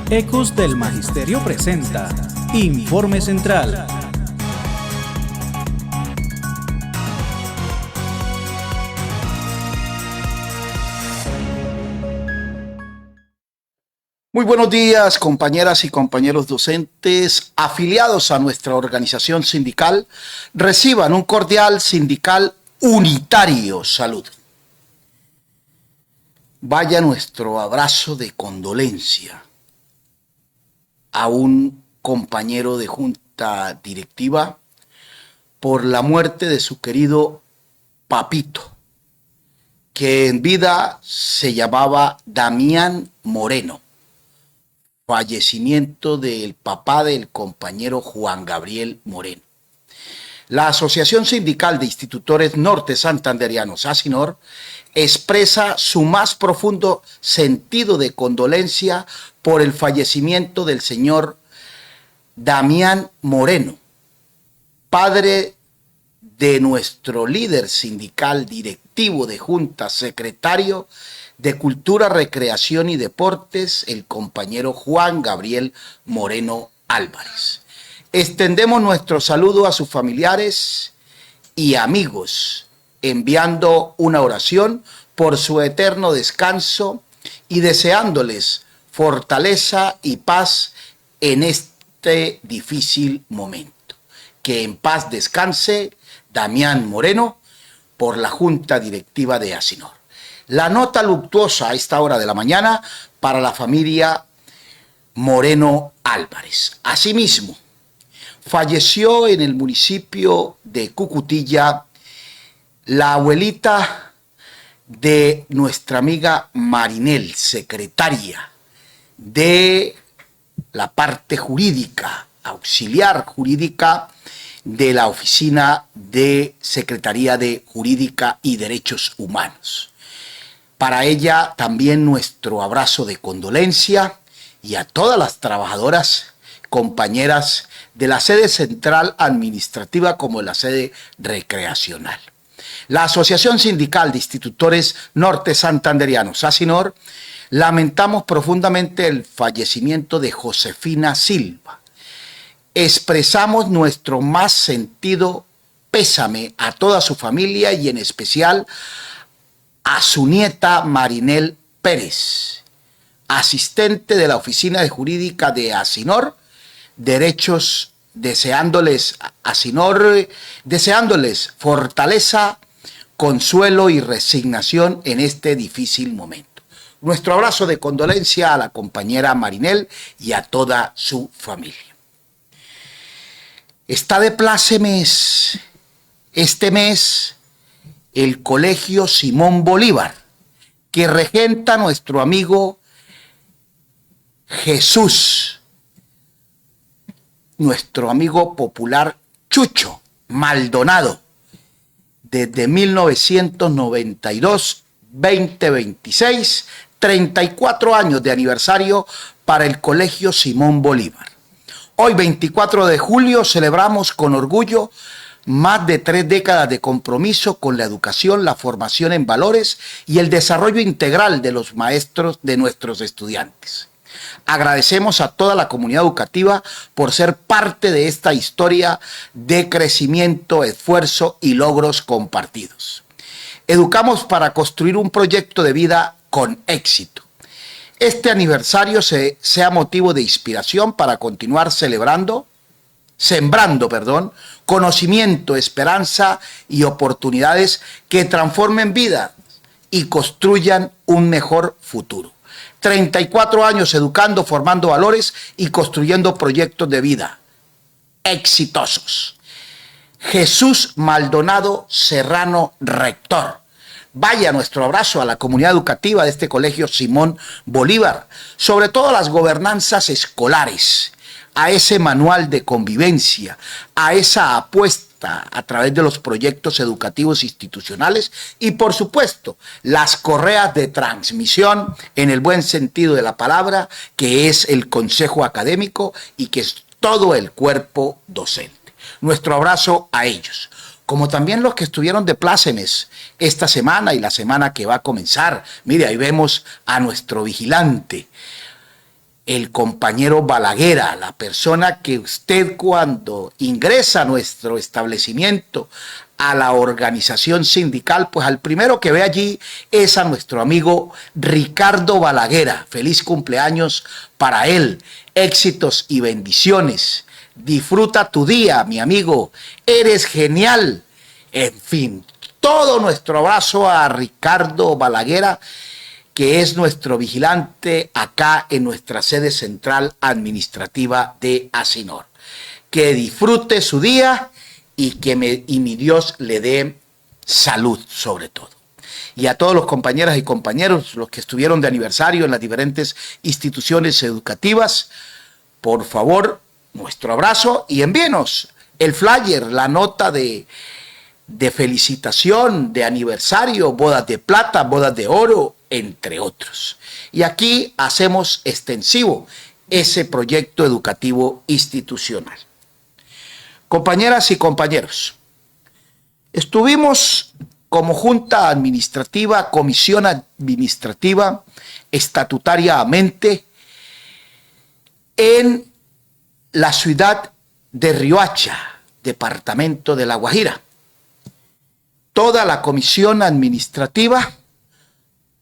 Ecos del Magisterio presenta Informe Central. Muy buenos días, compañeras y compañeros docentes afiliados a nuestra organización sindical. Reciban un cordial sindical unitario saludo. Vaya nuestro abrazo de condolencia a un compañero de junta directiva por la muerte de su querido papito, que en vida se llamaba Damián Moreno. Fallecimiento del papá del compañero Juan Gabriel Moreno. La Asociación Sindical de Institutores Norte Santanderianos, ASINOR, expresa su más profundo sentido de condolencia por el fallecimiento del señor Damián Moreno, padre de nuestro líder sindical directivo de Junta, secretario de Cultura, Recreación y Deportes, el compañero Juan Gabriel Moreno Álvarez. Extendemos nuestro saludo a sus familiares y amigos, enviando una oración por su eterno descanso y deseándoles fortaleza y paz en este difícil momento. Que en paz descanse Damián Moreno por la Junta Directiva de ASINOR. La nota luctuosa a esta hora de la mañana para la familia Moreno Álvarez. Asimismo, falleció en el municipio de Cucutilla la abuelita de nuestra amiga Marinel, secretaria de la parte jurídica, auxiliar jurídica de la Oficina de Secretaría de Jurídica y Derechos Humanos. Para ella también nuestro abrazo de condolencia y a todas las trabajadoras, compañeras de la sede central administrativa como de la sede recreacional. La Asociación Sindical de Institutores Norte Santanderianos, ASINOR, lamentamos profundamente el fallecimiento de Josefina Silva. Expresamos nuestro más sentido pésame a toda su familia y en especial a su nieta Marinel Pérez, asistente de la Oficina de Jurídica de ASINOR, deseándoles fortaleza, consuelo y resignación en este difícil momento. Nuestro abrazo de condolencia a la compañera Marinel y a toda su familia. Está de plácemes este mes el Colegio Simón Bolívar, que regenta nuestro amigo Jesús, nuestro amigo popular Chucho Maldonado, desde 1992, 2026, 34 años de aniversario para el Colegio Simón Bolívar. Hoy, 24 de julio, celebramos con orgullo más de 3 décadas de compromiso con la educación, la formación en valores y el desarrollo integral de los maestros de nuestros estudiantes. Agradecemos a toda la comunidad educativa por ser parte de esta historia de crecimiento, esfuerzo y logros compartidos. Educamos para construir un proyecto de vida con éxito. Este aniversario sea motivo de inspiración para continuar sembrando conocimiento, esperanza y oportunidades que transformen vidas y construyan un mejor futuro. 34 años educando, formando valores y construyendo proyectos de vida exitosos. Jesús Maldonado Serrano, rector. Vaya nuestro abrazo a la comunidad educativa de este Colegio Simón Bolívar, sobre todo a las gobernanzas escolares, a ese manual de convivencia, a esa apuesta a través de los proyectos educativos institucionales y, por supuesto, las correas de transmisión en el buen sentido de la palabra, que es el consejo académico y que es todo el cuerpo docente. Nuestro abrazo a ellos, como también los que estuvieron de plácemes esta semana y la semana que va a comenzar. Mire, ahí vemos a nuestro vigilante, el compañero Balaguera, la persona que usted cuando ingresa a nuestro establecimiento, a la organización sindical, pues al primero que ve allí es a nuestro amigo Ricardo Balaguera. Feliz cumpleaños para él, éxitos y bendiciones. Disfruta tu día, mi amigo, eres genial. En fin, todo nuestro abrazo a Ricardo Balaguera, que es nuestro vigilante acá en nuestra sede central administrativa de Asinor. Que disfrute su día y que mi Dios le dé salud sobre todo. Y a todos los compañeras y compañeros, los que estuvieron de aniversario en las diferentes instituciones educativas, por favor, nuestro abrazo y envíenos el flyer, la nota de felicitación, de aniversario, bodas de plata, bodas de oro, entre otros. Y aquí hacemos extensivo ese proyecto educativo institucional. Compañeras y compañeros, estuvimos como Junta Administrativa, Comisión Administrativa, estatutariamente, en la ciudad de Riohacha, departamento de La Guajira. Toda la comisión administrativa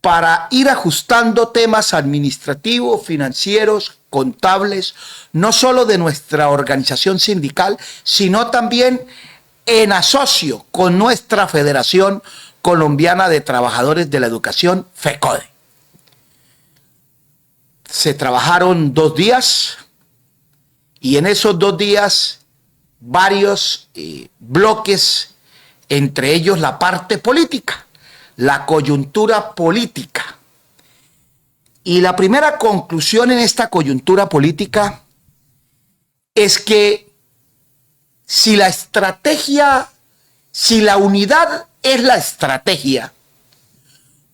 para ir ajustando temas administrativos, financieros, contables, no solo de nuestra organización sindical, sino también en asocio con nuestra Federación Colombiana de Trabajadores de la Educación, FECODE. Se trabajaron 2 días y en esos 2 días varios bloques, entre ellos la parte política, la coyuntura política. Y la primera conclusión en esta coyuntura política es que si la estrategia, si la unidad es la estrategia,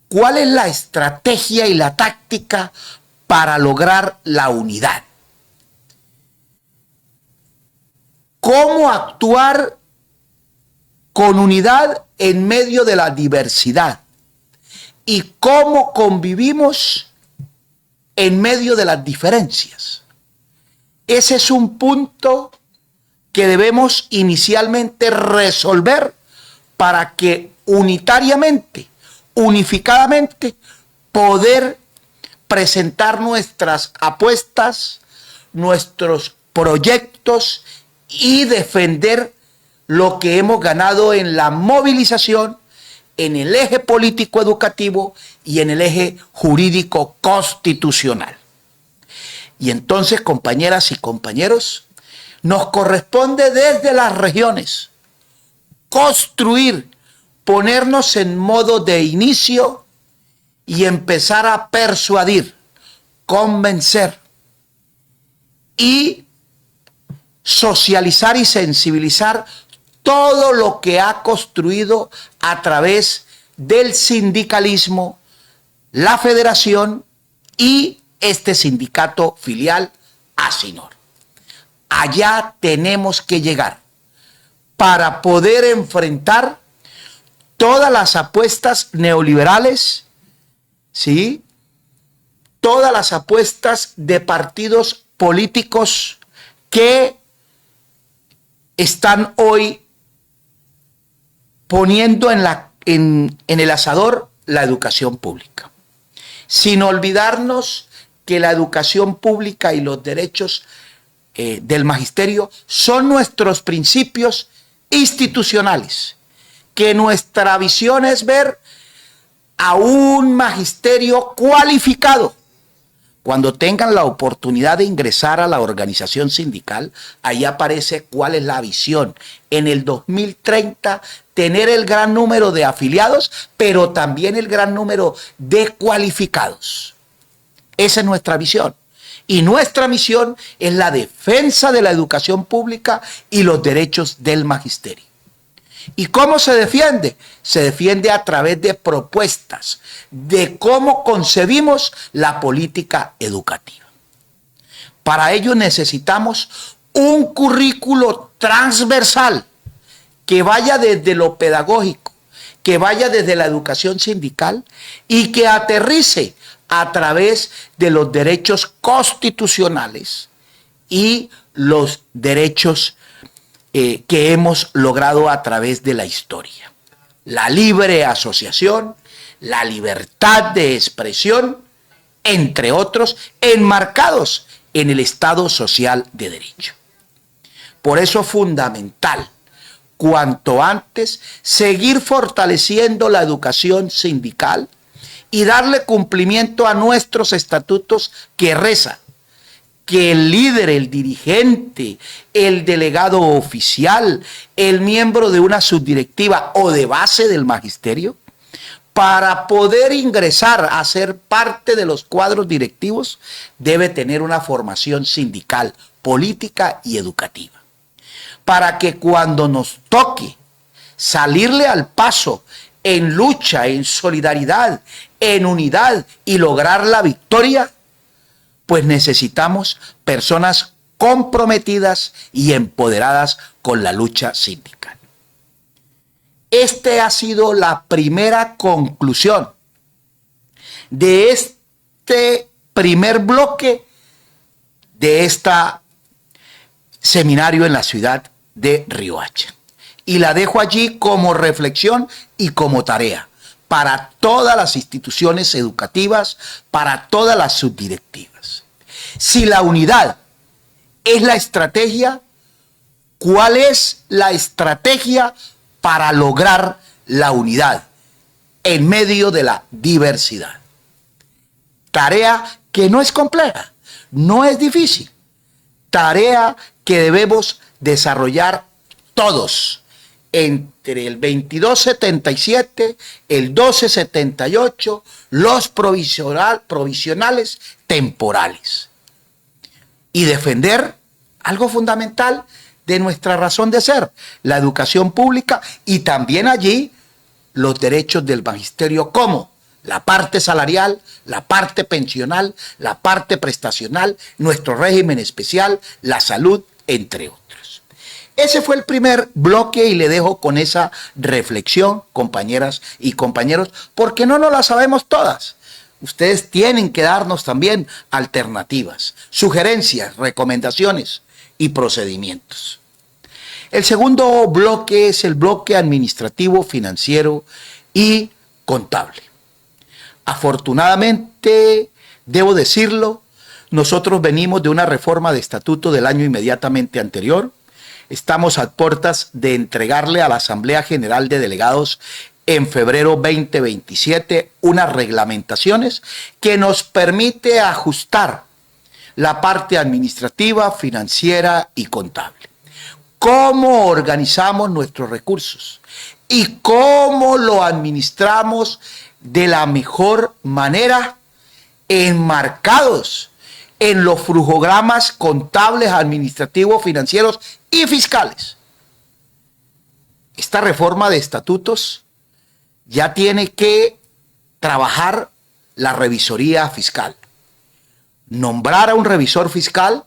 ¿cuál es la estrategia y la táctica para lograr la unidad? ¿Cómo actuar con unidad en medio de la diversidad? ¿Y cómo convivimos en medio de las diferencias? Ese es un punto que debemos inicialmente resolver para que unitariamente, unificadamente, poder presentar nuestras apuestas, nuestros proyectos y defender lo que hemos ganado en la movilización, en el eje político educativo y en el eje jurídico constitucional. Y entonces, compañeras y compañeros, nos corresponde desde las regiones construir, ponernos en modo de inicio y empezar a persuadir, convencer y socializar y sensibilizar todo lo que ha construido a través del sindicalismo, la federación y este sindicato filial Asinor. Allá tenemos que llegar para poder enfrentar todas las apuestas neoliberales, ¿sí? Todas las apuestas de partidos políticos que están hoy poniendo en el asador la educación pública. Sin olvidarnos que la educación pública y los derechos del magisterio son nuestros principios institucionales, que nuestra visión es ver a un magisterio cualificado. Cuando tengan la oportunidad de ingresar a la organización sindical, ahí aparece cuál es la visión. En el 2030, tener el gran número de afiliados, pero también el gran número de cualificados. Esa es nuestra visión. Y nuestra misión es la defensa de la educación pública y los derechos del magisterio. ¿Y cómo se defiende? Se defiende a través de propuestas de cómo concebimos la política educativa. Para ello necesitamos un currículo transversal que vaya desde lo pedagógico, que vaya desde la educación sindical y que aterrice a través de los derechos constitucionales y los derechos que hemos logrado a través de la historia. La libre asociación, la libertad de expresión, entre otros, enmarcados en el Estado social de derecho. Por eso es fundamental, cuanto antes, seguir fortaleciendo la educación sindical y darle cumplimiento a nuestros estatutos, que reza que el líder, el dirigente, el delegado oficial, el miembro de una subdirectiva o de base del magisterio, para poder ingresar a ser parte de los cuadros directivos, debe tener una formación sindical, política y educativa. Para que cuando nos toque salirle al paso en lucha, en solidaridad, en unidad y lograr la victoria, pues necesitamos personas comprometidas y empoderadas con la lucha sindical. Esta ha sido la primera conclusión de este primer bloque de este seminario en la ciudad de Riohacha. Y la dejo allí como reflexión y como tarea para todas las instituciones educativas, para todas las subdirectivas. Si la unidad es la estrategia, ¿cuál es la estrategia para lograr la unidad en medio de la diversidad? Tarea que no es compleja, no es difícil. Tarea que debemos desarrollar todos entre el 2277, el 1278, los provisionales temporales. Y defender algo fundamental de nuestra razón de ser, la educación pública, y también allí los derechos del magisterio, como la parte salarial, la parte pensional, la parte prestacional, nuestro régimen especial, la salud, entre otros. Ese fue el primer bloque y le dejo con esa reflexión, compañeras y compañeros, porque no nos la sabemos todas. Ustedes tienen que darnos también alternativas, sugerencias, recomendaciones y procedimientos. El segundo bloque es el bloque administrativo, financiero y contable. Afortunadamente, debo decirlo, nosotros venimos de una reforma de estatuto del año inmediatamente anterior. Estamos a puertas de entregarle a la Asamblea General de Delegados en febrero 2027 unas reglamentaciones que nos permite ajustar la parte administrativa, financiera y contable. Cómo organizamos nuestros recursos y cómo lo administramos de la mejor manera, enmarcados en los flujogramas contables, administrativos, financieros y fiscales. Esta reforma de estatutos ya tiene que trabajar la revisoría fiscal. Nombrar a un revisor fiscal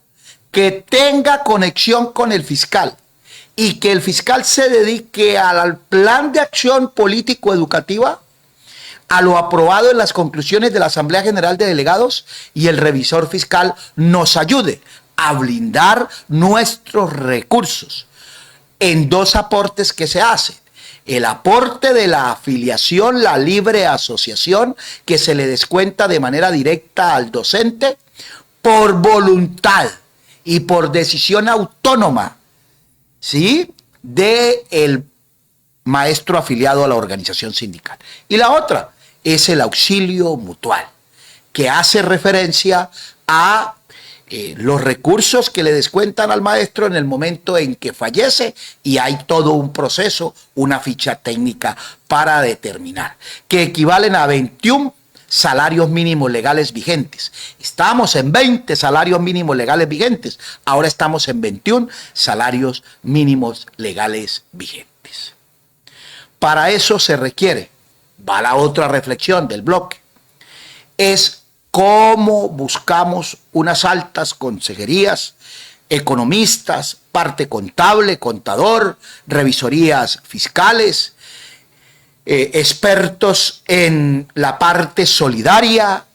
que tenga conexión con el fiscal y que el fiscal se dedique al plan de acción político-educativa, a lo aprobado en las conclusiones de la Asamblea General de Delegados, y el revisor fiscal nos ayude a blindar nuestros recursos en dos aportes que se hacen. El aporte de la afiliación, la libre asociación, que se le descuenta de manera directa al docente por voluntad y por decisión autónoma, ¿sí?, del maestro afiliado a la organización sindical. Y la otra es el auxilio mutual, que hace referencia a los recursos que le descuentan al maestro en el momento en que fallece, y hay todo un proceso, una ficha técnica para determinar, que equivalen a 21 salarios mínimos legales vigentes. Estamos en 20 salarios mínimos legales vigentes, ahora estamos en 21 salarios mínimos legales vigentes. Para eso se requiere, va la otra reflexión del bloque, es cómo buscamos unas altas consejerías, economistas, parte contable, contador, revisorías fiscales, expertos en la parte solidaria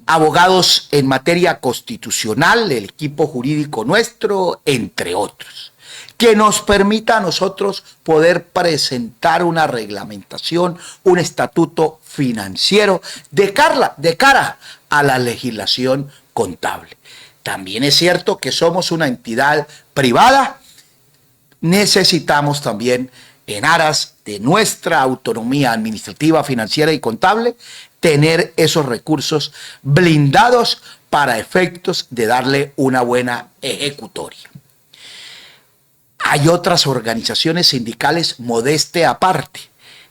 abogados en materia constitucional, el equipo jurídico nuestro, entre otros, que nos permita a nosotros poder presentar una reglamentación, un estatuto financiero de cara a la legislación contable. También es cierto que somos una entidad privada, necesitamos también, en aras de nuestra autonomía administrativa, financiera y contable, tener esos recursos blindados para efectos de darle una buena ejecutoria. Hay otras organizaciones sindicales, modeste aparte,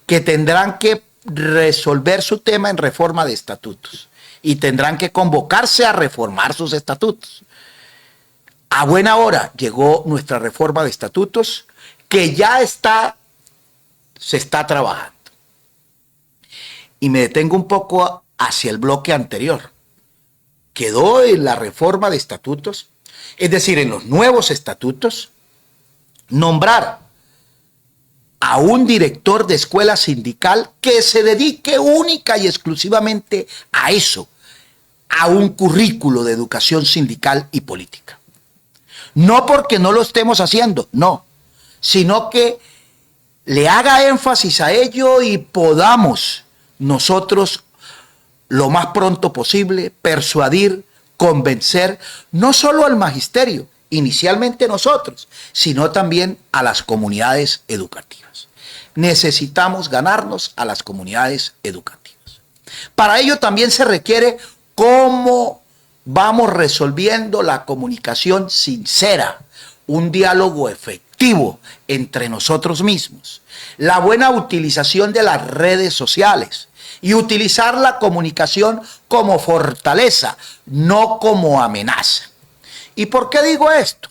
que tendrán que resolver su tema en reforma de estatutos y tendrán que convocarse a reformar sus estatutos. A buena hora llegó nuestra reforma de estatutos, que ya se está trabajando. Y me detengo un poco hacia el bloque anterior. Quedó en la reforma de estatutos, es decir, en los nuevos estatutos, nombrar a un director de escuela sindical que se dedique única y exclusivamente a eso, a un currículo de educación sindical y política. No porque no lo estemos haciendo, no, sino que le haga énfasis a ello y podamos nosotros lo más pronto posible persuadir, convencer no solo al magisterio, inicialmente nosotros, sino también a las comunidades educativas. Necesitamos ganarnos a las comunidades educativas. Para ello también se requiere cómo vamos resolviendo la comunicación sincera, un diálogo efectivo entre nosotros mismos, la buena utilización de las redes sociales y utilizar la comunicación como fortaleza, no como amenaza. ¿Y por qué digo esto?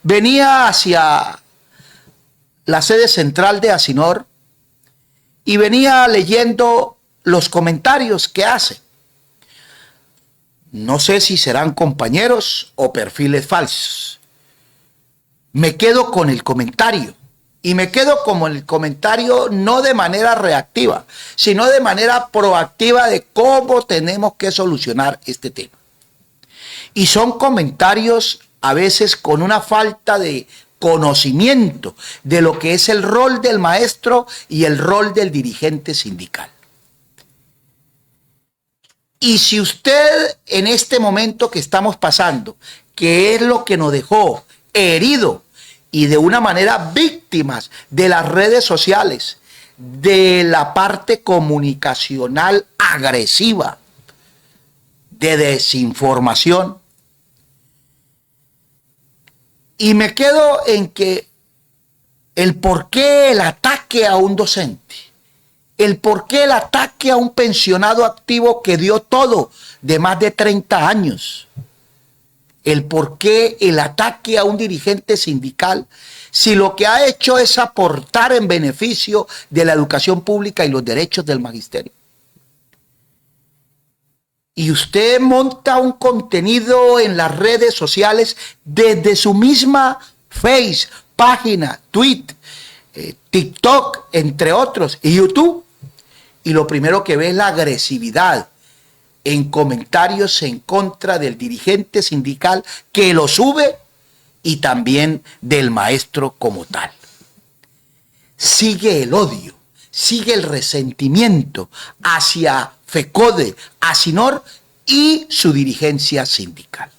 Venía hacia la sede central de Asinor y venía leyendo los comentarios que hace. No sé si serán compañeros o perfiles falsos. Me quedo con el comentario. Y me quedo con el comentario no de manera reactiva, sino de manera proactiva de cómo tenemos que solucionar este tema. Y son comentarios a veces con una falta de conocimiento de lo que es el rol del maestro y el rol del dirigente sindical. Y si usted en este momento que estamos pasando, que es lo que nos dejó herido y de una manera víctimas de las redes sociales, de la parte comunicacional agresiva, de desinformación, y me quedo en que el por qué el ataque a un docente, el por qué el ataque a un pensionado activo que dio todo de más de 30 años, el por qué el ataque a un dirigente sindical, si lo que ha hecho es aportar en beneficio de la educación pública y los derechos del magisterio. Y usted monta un contenido en las redes sociales desde su misma Face, página, tweet, TikTok, entre otros, y YouTube. Y lo primero que ve es la agresividad en comentarios en contra del dirigente sindical que lo sube y también del maestro como tal. Sigue el odio, sigue el resentimiento hacia FECODE, Asinor y su dirigencia sindical.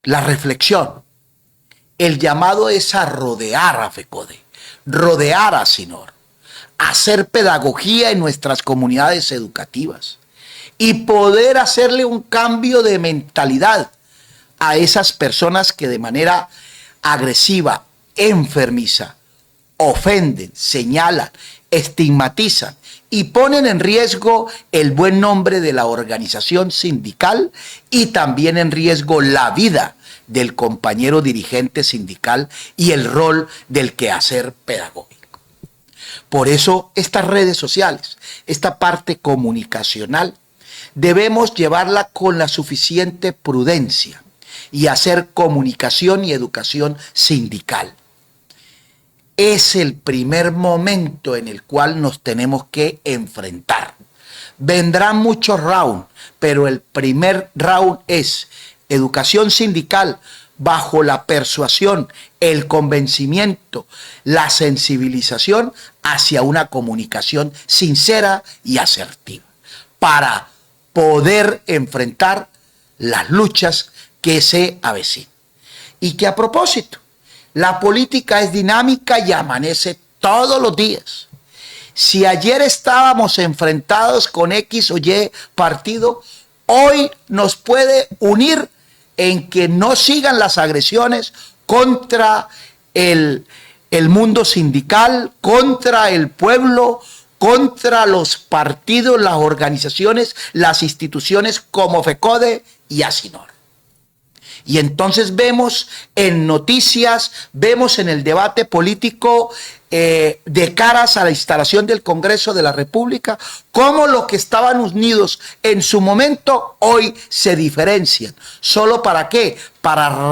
La reflexión, el llamado es a rodear a FECODE, rodear a Asinor, hacer pedagogía en nuestras comunidades educativas y poder hacerle un cambio de mentalidad a esas personas que de manera agresiva, enfermiza, ofenden, señalan, estigmatizan y ponen en riesgo el buen nombre de la organización sindical y también en riesgo la vida del compañero dirigente sindical y el rol del quehacer pedagógico. Por eso estas redes sociales, esta parte comunicacional, debemos llevarla con la suficiente prudencia y hacer comunicación y educación sindical. Es el primer momento en el cual nos tenemos que enfrentar Vendrán muchos rounds, pero el primer round es educación sindical bajo la persuasión, el convencimiento, la sensibilización hacia una comunicación sincera y asertiva para poder enfrentar las luchas que se avecinan. Y que a propósito, la política es dinámica y amanece todos los días. Si ayer estábamos enfrentados con X o Y partido, hoy nos puede unir en que no sigan las agresiones contra el mundo sindical, contra el pueblo, contra los partidos, las organizaciones, las instituciones como FECODE y ASINOR. Y entonces vemos en noticias, vemos en el debate político de caras a la instalación del Congreso de la República, cómo los que estaban unidos en su momento hoy se diferencian. ¿Solo para qué? Para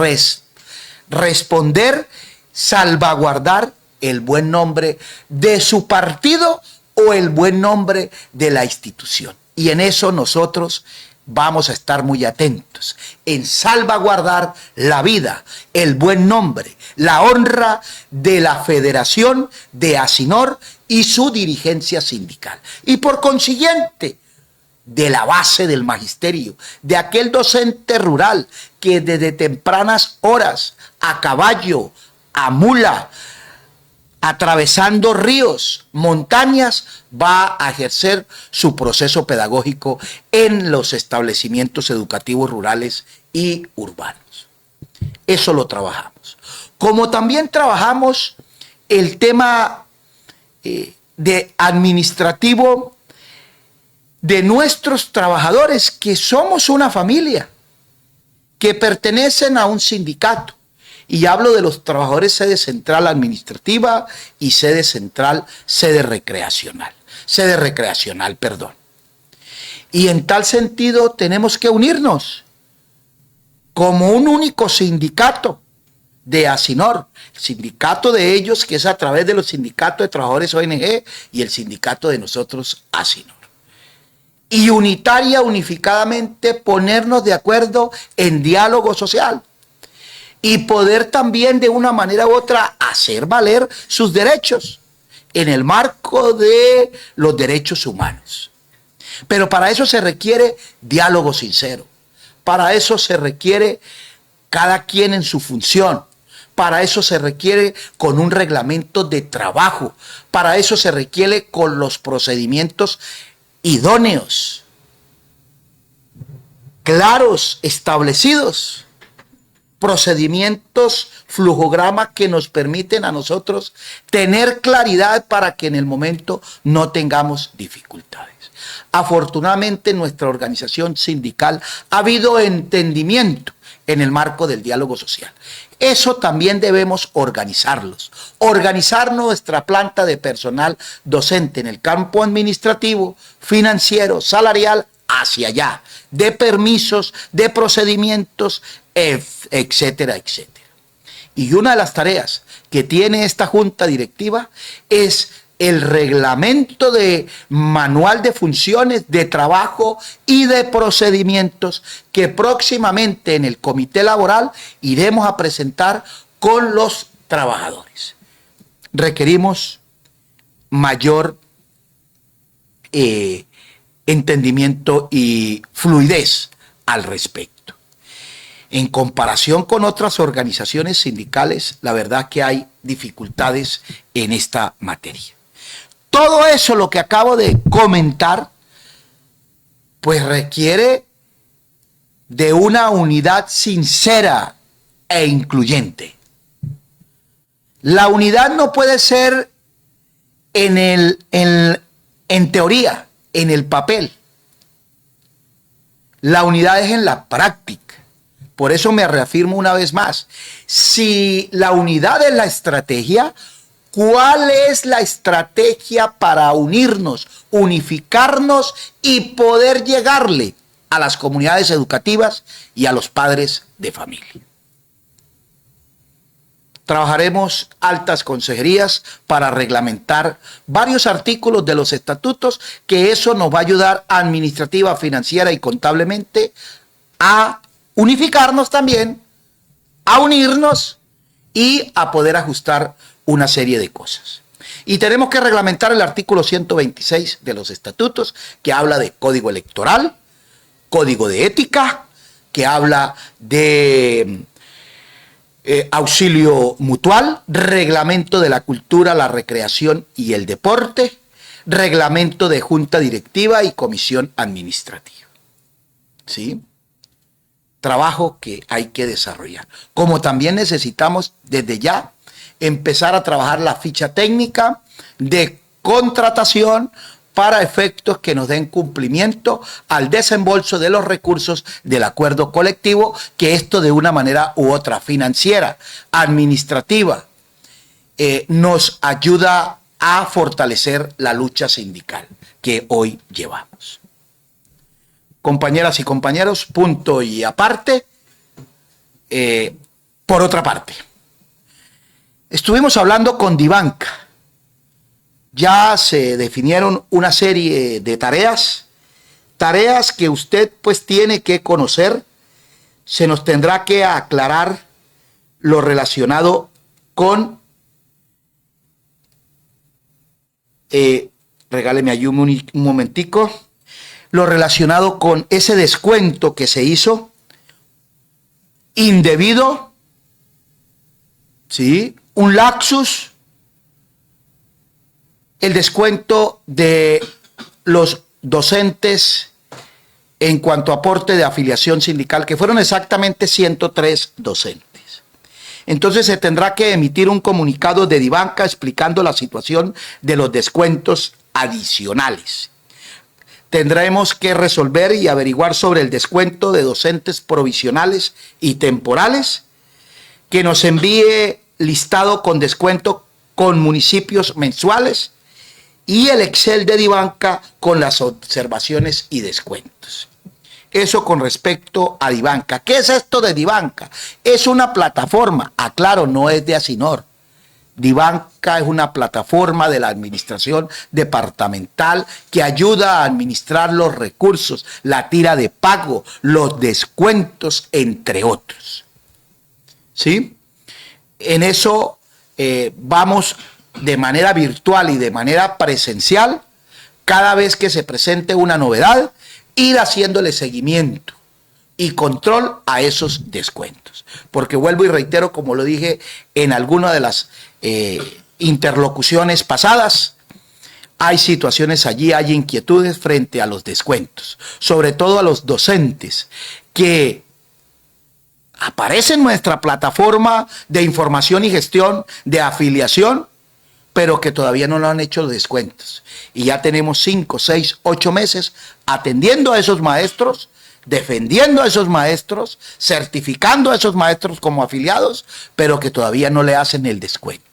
responder, salvaguardar el buen nombre de su partido o el buen nombre de la institución. Y en eso nosotros vamos a estar muy atentos en salvaguardar la vida, el buen nombre, la honra de la Federación de ASINOR y su dirigencia sindical. Y por consiguiente, de la base del magisterio, de aquel docente rural que desde tempranas horas, a caballo, a mula, atravesando ríos, montañas, va a ejercer su proceso pedagógico en los establecimientos educativos rurales y urbanos. Eso lo trabajamos. Como también trabajamos el tema de administrativo de nuestros trabajadores, que somos una familia, que pertenecen a un sindicato. Y hablo de los trabajadores sede central administrativa y sede central, sede recreacional, perdón. Y en tal sentido tenemos que unirnos como un único sindicato de ASINOR, el sindicato de ellos que es a través de los sindicatos de trabajadores ONG y el sindicato de nosotros ASINOR. Y unificadamente ponernos de acuerdo en diálogo social. Y poder también de una manera u otra hacer valer sus derechos en el marco de los derechos humanos. Pero para eso se requiere diálogo sincero. Para eso se requiere cada quien en su función. Para eso se requiere con un reglamento de trabajo. Para eso se requiere con los procedimientos idóneos, claros, establecidos. Procedimientos, flujogramas que nos permiten a nosotros tener claridad para que en el momento no tengamos dificultades. Afortunadamente en nuestra organización sindical ha habido entendimiento en el marco del diálogo social. Eso también debemos organizarlos. Organizar nuestra planta de personal docente en el campo administrativo, financiero, salarial, hacia allá, de permisos, de procedimientos, etcétera, etcétera. Y una de las tareas que tiene esta junta directiva es el reglamento de manual de funciones, de trabajo y de procedimientos que próximamente en el comité laboral iremos a presentar con los trabajadores. Requerimos mayor entendimiento y fluidez al respecto. En comparación con otras organizaciones sindicales, la verdad que hay dificultades en esta materia. Todo eso, lo que acabo de comentar, pues requiere de una unidad sincera e incluyente. La unidad no puede ser en teoría, en el papel. La unidad es en la práctica. Por eso me reafirmo una vez más. Si la unidad es la estrategia, ¿cuál es la estrategia para unirnos, unificarnos y poder llegarle a las comunidades educativas y a los padres de familia? trabajaremos altas consejerías para reglamentar varios artículos de los estatutos, que eso nos va a ayudar administrativa, financiera y contablemente a unificarnos también, a unirnos y a poder ajustar una serie de cosas. Y tenemos que reglamentar el artículo 126 de los estatutos, que habla de código electoral, código de ética, que habla de auxilio mutual, reglamento de la cultura, la recreación y el deporte, reglamento de junta directiva y comisión administrativa. ¿Sí? Trabajo que hay que desarrollar. Como también necesitamos desde ya empezar a trabajar la ficha técnica de contratación para efectos que nos den cumplimiento al desembolso de los recursos del acuerdo colectivo, que esto de una manera u otra, financiera, administrativa, nos ayuda a fortalecer la lucha sindical que hoy llevamos. Compañeras y compañeros, punto y aparte, por otra parte, estuvimos hablando con Divanca. Ya se definieron una serie de tareas que usted pues tiene que conocer. Se nos tendrá que aclarar lo relacionado con, regáleme ahí un momentico, lo relacionado con ese descuento que se hizo indebido, ¿sí? Un lapsus, el descuento de los docentes en cuanto a aporte de afiliación sindical, que fueron exactamente 103 docentes. Entonces se tendrá que emitir un comunicado de Divanca explicando la situación de los descuentos adicionales. Tendremos que resolver y averiguar sobre el descuento de docentes provisionales y temporales, que nos envíe listado con descuento con municipios mensuales y el Excel de Divanca con las observaciones y descuentos. Eso con respecto a Divanca. ¿Qué es esto de Divanca? Es una plataforma, aclaro, no es de Asinor. Divanca es una plataforma de la administración departamental que ayuda a administrar los recursos, la tira de pago, los descuentos, entre otros. ¿Sí? En eso vamos de manera virtual y de manera presencial, cada vez que se presente una novedad, ir haciéndole seguimiento y control a esos descuentos. Porque vuelvo y reitero, como lo dije en alguna de las interlocuciones pasadas, hay situaciones allí, hay inquietudes frente a los descuentos, sobre todo a los docentes que aparecen en nuestra plataforma de información y gestión de afiliación, pero que todavía no lo han hecho los descuentos. Y ya tenemos 5, 6, 8 meses atendiendo a esos maestros, defendiendo a esos maestros, certificando a esos maestros como afiliados, pero que todavía no le hacen el descuento.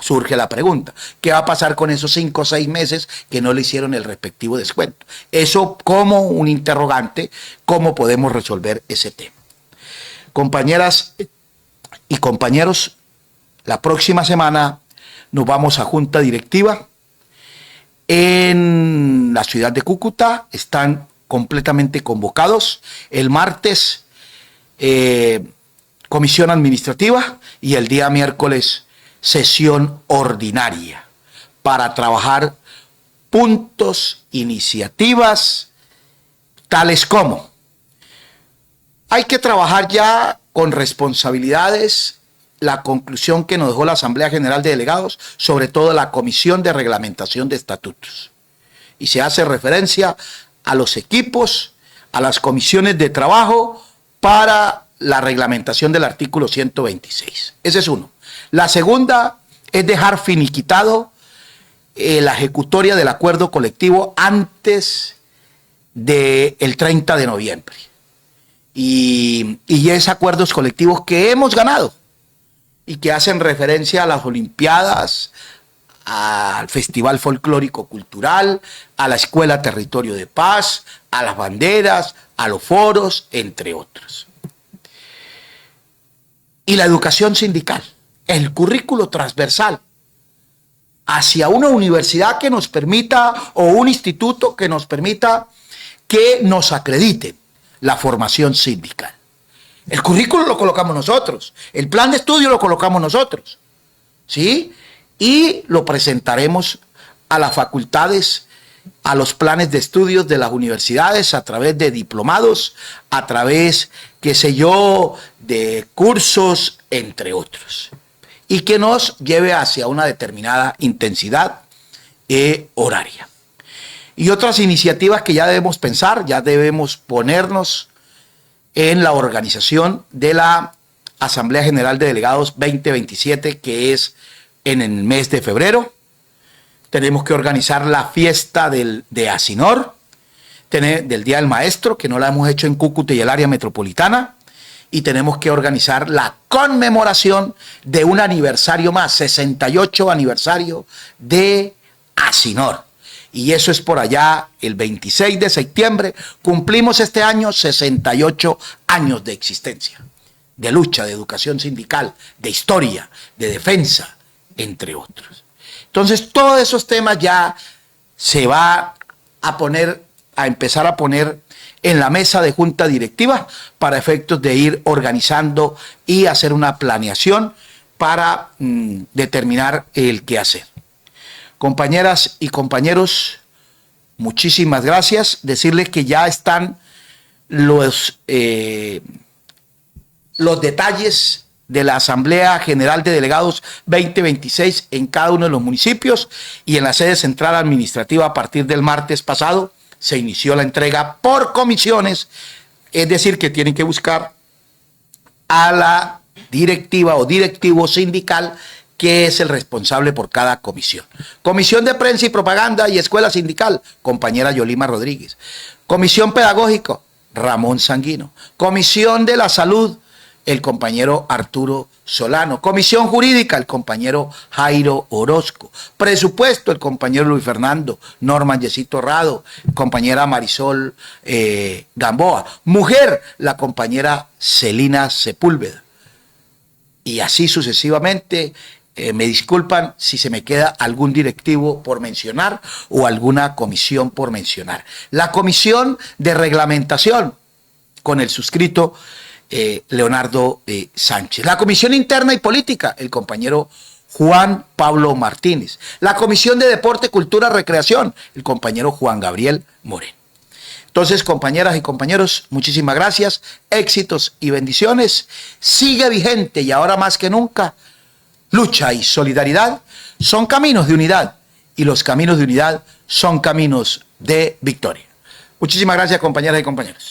Surge la pregunta, ¿qué va a pasar con esos 5 o 6 meses que no le hicieron el respectivo descuento? Eso como un interrogante, ¿cómo podemos resolver ese tema? Compañeras y compañeros, la próxima semana nos vamos a junta directiva en la ciudad de Cúcuta. Están completamente convocados. El martes, comisión administrativa, y el día miércoles, sesión ordinaria para trabajar puntos, iniciativas, tales como: hay que trabajar ya con responsabilidades la conclusión que nos dejó la Asamblea General de Delegados, sobre todo la Comisión de Reglamentación de Estatutos. Y se hace referencia a los equipos, a las comisiones de trabajo para la reglamentación del artículo 126. Ese es uno. La segunda es dejar finiquitado la ejecutoria del acuerdo colectivo antes del 30 de noviembre. Y es acuerdos colectivos que hemos ganado y que hacen referencia a las Olimpiadas, al Festival Folclórico Cultural, a la Escuela Territorio de Paz, a las banderas, a los foros, entre otros. Y la educación sindical. el currículo transversal hacia una universidad que nos permita, o un instituto que nos permita que nos acredite la formación sindical. El currículo lo colocamos nosotros, el plan de estudio lo colocamos nosotros, ¿sí? Y lo presentaremos a las facultades, a los planes de estudios de las universidades, a través de diplomados, a través, qué sé yo, de cursos, entre otros, y que nos lleve hacia una determinada intensidad horaria. Y otras iniciativas que ya debemos pensar, ya debemos ponernos en la organización de la Asamblea General de Delegados 2027, que es en el mes de febrero. Tenemos que organizar la fiesta de Asinor, del Día del Maestro, que no la hemos hecho en Cúcuta y el área metropolitana. Y tenemos que organizar la conmemoración de un aniversario más, 68 aniversario de Asinor. Y eso es por allá el 26 de septiembre. Cumplimos este año 68 años de existencia, de lucha, de educación sindical, de historia, de defensa, entre otros. Entonces, todos esos temas ya se va a empezar a poner en la mesa de junta directiva para efectos de ir organizando y hacer una planeación para determinar el qué hacer. Compañeras y compañeros, muchísimas gracias. Decirles que ya están los detalles de la Asamblea General de Delegados 2026 en cada uno de los municipios, y en la sede central administrativa a partir del martes pasado se inició la entrega por comisiones, es decir, que tienen que buscar a la directiva o directivo sindical que es el responsable por cada comisión. Comisión de Prensa y Propaganda y Escuela Sindical, compañera Yolima Rodríguez. Comisión Pedagógica, Ramón Sanguino. Comisión de la Salud, el compañero Arturo Solano. Comisión Jurídica, el compañero Jairo Orozco. Presupuesto, el compañero Luis Fernando Norman Yesito Rado, compañera Marisol Gamboa. Mujer, la compañera Celina Sepúlveda. Y así sucesivamente. Me disculpan si se me queda algún directivo por mencionar o alguna comisión por mencionar. La comisión de reglamentación con el suscrito Leonardo Sánchez. La comisión interna y política, el compañero Juan Pablo Martínez. La comisión de deporte, cultura, recreación, el compañero Juan Gabriel Moreno. Entonces, compañeras y compañeros, muchísimas gracias, éxitos y bendiciones. Sigue vigente y ahora más que nunca, lucha y solidaridad son caminos de unidad, y los caminos de unidad son caminos de victoria. Muchísimas gracias, compañeras y compañeros.